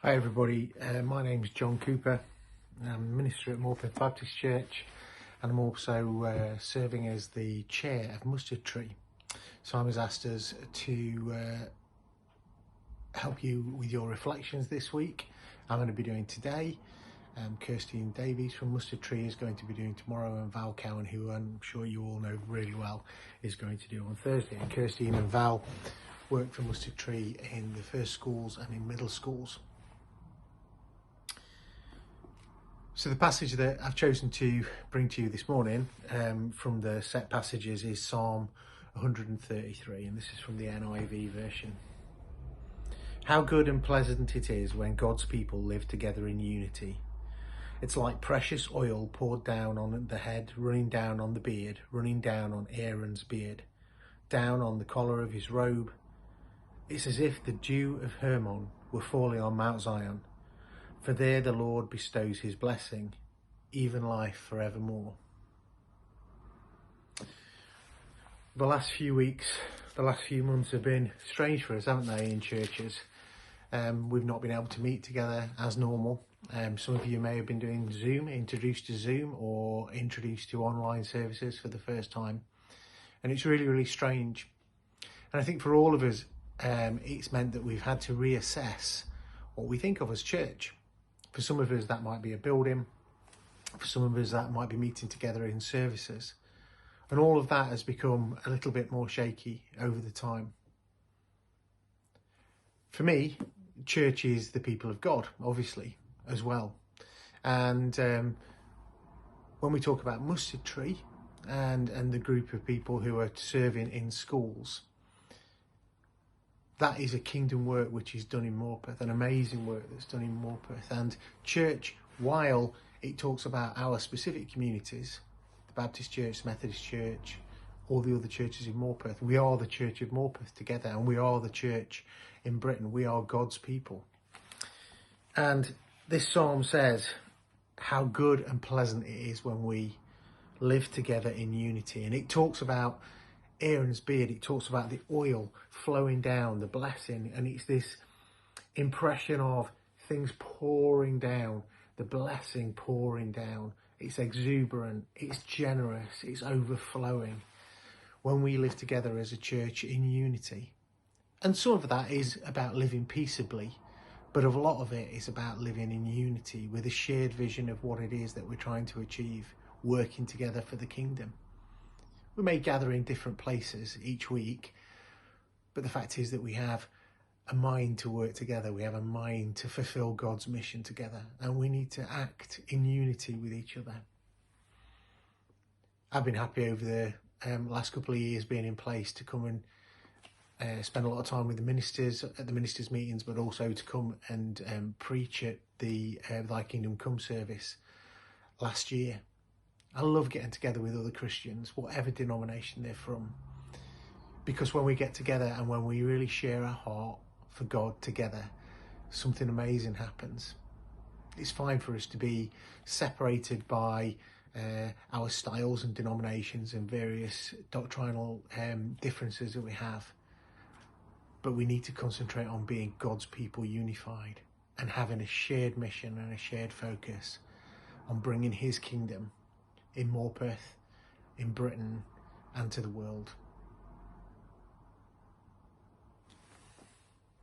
Hi everybody, my name is John Cooper. I'm minister at Morpeth Baptist Church and I'm also serving as the chair of Mustard Tree. Simon has asked us to help you with your reflections this week. I'm going to be doing today. Kirsty Davies from Mustard Tree is going to be doing tomorrow, and Val Cowan, who I'm sure you all know really well, is going to do on Thursday. And Kirsty and Val work for Mustard Tree in the first schools and in middle schools. So the passage that I've chosen to bring to you this morning from the set passages is Psalm 133, and this is from the NIV version. How good and pleasant it is when God's people live together in unity. It's like precious oil poured down on the head, running down on the beard, running down on Aaron's beard, down on the collar of his robe. It's as if the dew of Hermon were falling on Mount Zion. For there the Lord bestows his blessing, even life forevermore. The last few weeks, the last few months have been strange for us, haven't they, in churches? We've not been able to meet together as normal. Some of you may have been doing Zoom, introduced to Zoom, or introduced to online services for the first time. And it's really, really strange. And I think for all of us, it's meant that we've had to reassess what we think of as church. For some of us, that might be a building. For some of us, that might be meeting together in services. And all of that has become a little bit more shaky over the time. For me, church is the people of God, obviously, as well. And when we talk about Mustard Tree and the group of people who are serving in schools, that is a kingdom work which is done in Morpeth, an amazing work that's done in Morpeth. And church, while it talks about our specific communities, the Baptist Church, Methodist Church, all the other churches in Morpeth, we are the Church of Morpeth together, and we are the church in Britain. We are God's people. And this psalm says how good and pleasant it is when we live together in unity. And it talks about Aaron's beard, it talks about the oil flowing down, the blessing, and it's this impression of things pouring down, the blessing pouring down. It's exuberant, it's generous, it's overflowing when we live together as a church in unity. And some of that is about living peaceably, but a lot of it is about living in unity with a shared vision of what it is that we're trying to achieve, working together for the kingdom. We may gather in different places each week, but the fact is that we have a mind to work together. We have a mind to fulfill God's mission together, and we need to act in unity with each other. I've been happy over the last couple of years being in place to come and spend a lot of time with the ministers at the ministers' meetings, but also to come and preach at the Thy Kingdom Come service last year. I love getting together with other Christians, whatever denomination they're from, because when we get together and when we really share our heart for God together, something amazing happens. It's fine for us to be separated by our styles and denominations and various doctrinal differences that we have, but we need to concentrate on being God's people unified and having a shared mission and a shared focus on bringing his kingdom in Morpeth, in Britain, and to the world.